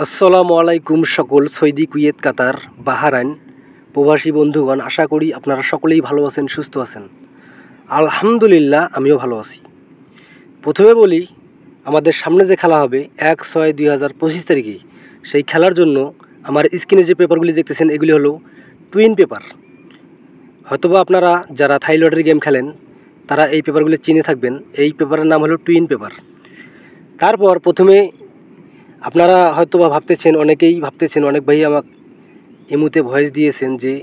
আসসালামু আলাইকুম সকল সৌদি, কুয়েত, কাতার, বাহরাইন প্রবাসী বন্ধুগণ, আশা করি আপনারা সকলেই ভালো আছেন, সুস্থ আছেন। আলহামদুলিল্লাহ, আমিও ভালো আছি। প্রথমে বলি, আমাদের সামনে যে খেলা হবে 1/6/2025 তারিখে, সেই খেলার জন্য আমার স্ক্রিনে যে পেপারগুলি দেখতেছেন এগুলি হলো টুইন পেপার। হয়তোবা আপনারা যারা থাই লটারি গেম খেলেন তারা এই পেপারগুলি চিনে থাকবেন। এই পেপারের নাম হলো টুইন পেপার। তারপর প্রথমে আপনারা হয়তোবা ভাবতেছেন, অনেকেই ভাবতেছেন, অনেক ভাই আমাকে ইমুতে ভয়েস দিয়েছেন, যে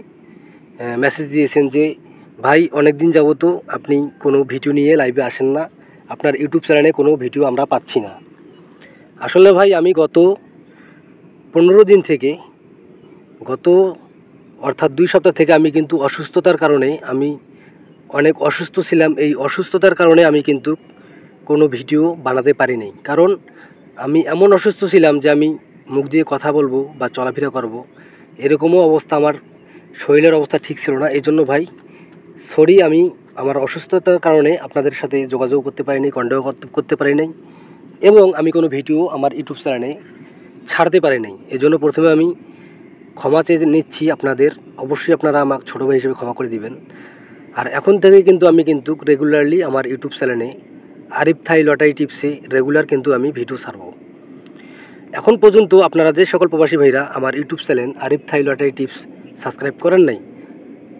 মেসেজ দিয়েছেন যে ভাই অনেক দিন যাবত আপনি কোনো ভিডিও নিয়ে লাইভে আসেন না, আপনার ইউটিউব চ্যানেলে কোনো ভিডিও আমরা পাচ্ছি না। আসলে ভাই আমি গত 15 দিন থেকে, অর্থাৎ 2 সপ্তাহ থেকে আমি কিন্তু অসুস্থতার কারণে আমি অনেক অসুস্থ ছিলাম। এই অসুস্থতার কারণে আমি কিন্তু কোনো ভিডিও বানাতে পারিনি। কারণ আমি এমন অসুস্থ ছিলাম যে আমি মুখ দিয়ে কথা বলবো বা চলাফেরা করব, এরকমও অবস্থা, আমার শরীরের অবস্থা ঠিক ছিল না। এই জন্য ভাই সরি, আমি আমার অসুস্থতার কারণে আপনাদের সাথে যোগাযোগ করতে পারিনি, কন্ট্যাক্ট করতে পারি নাই, এবং আমি কোনো ভিডিও আমার ইউটিউব চ্যানেলে ছাড়তে পারি নাই। এই জন্য প্রথমে আমি ক্ষমা চেয়ে নিচ্ছি আপনাদের। অবশ্যই আপনারা আমাকে ছোটো ভাই হিসেবে ক্ষমা করে দিবেন। আর এখন থেকে কিন্তু আমি রেগুলারলি আমার ইউটিউব চ্যানেলে আরিফ থাই লটারি টিপসে রেগুলার কিন্তু আমি ভিডিও ছাড়ব। এখন পর্যন্ত আপনারা যে সকল প্রবাসী ভাইরা আমার YouTube channel Arif Thai lottery tips subscribe করেন নাই,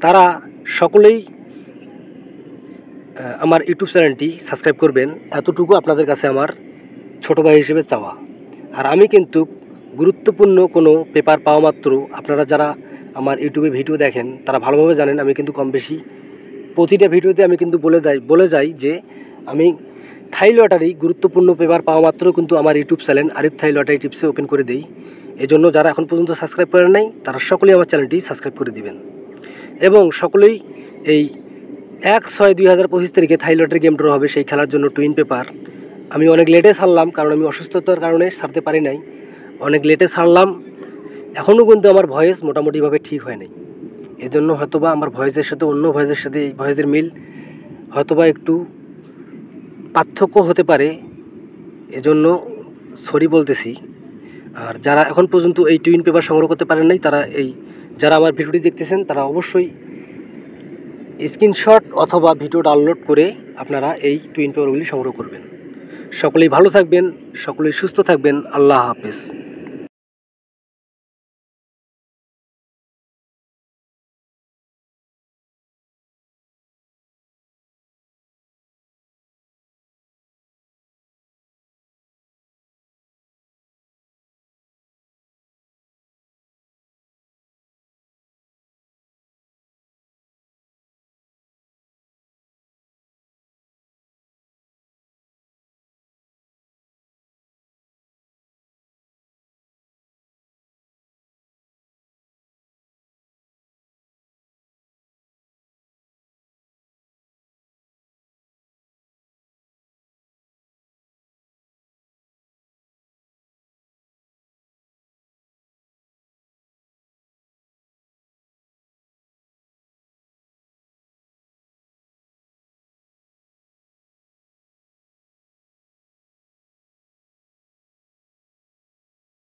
তারা সকলেই আমার ইউটিউব চ্যানেলটি সাবস্ক্রাইব করবেন, এতটুকু আপনাদের কাছে আমার ছোটো ভাই হিসেবে চাওয়া। আর আমি কিন্তু গুরুত্বপূর্ণ কোনো পেপার পাওয়া মাত্র, আপনারা যারা আমার ইউটিউবে ভিডিও দেখেন তারা ভালোভাবে জানেন, আমি কিন্তু কম বেশি প্রতিটা ভিডিওতে আমি কিন্তু বলে যাই যে আমি থাই লটারি গুরুত্বপূর্ণ পেপার পাওয়া মাত্র কিন্তু আমার YouTube channel Arif Thai lottery টিপসে ওপেন করে দিই। এজন্য যারা এখন পর্যন্ত সাবস্ক্রাইব করেন নাই তারা সকলেই আমার চ্যানেলটি সাবস্ক্রাইব করে দিবেন, এবং সকলেই এই 1/6/2025 তারিখে থাই লটারি গেম ড্র হবে, সেই খেলার জন্য টুইন পেপার আমি অনেক লেটে ছাড়লাম, কারণ আমি অসুস্থতার কারণে ছাড়তে পারি নাই। অনেক লেটে ছাড়লাম, এখনও কিন্তু আমার ভয়েস মোটামুটিভাবে ঠিক হয় নাই। এজন্য হয়তোবা আমার ভয়েসের সাথে অন্য ভয়েসের সাথে এই ভয়েসের মিল হয়তোবা একটু পার্থক্য হতে পারে, এজন্য সরি বলতেছি। আর যারা এখন পর্যন্ত এই টুইন পেপার সংগ্রহ করতে পারেন নাই, তারা যারা আমার ভিডিওটি দেখতেছেন তারা অবশ্যই স্ক্রিনশট অথবা ভিডিও ডাউনলোড করে আপনারা এই টুইন পেপারগুলি সংগ্রহ করবেন। সকলেই ভালো থাকবেন, সকলেই সুস্থ থাকবেন। আল্লাহ হাফেজ।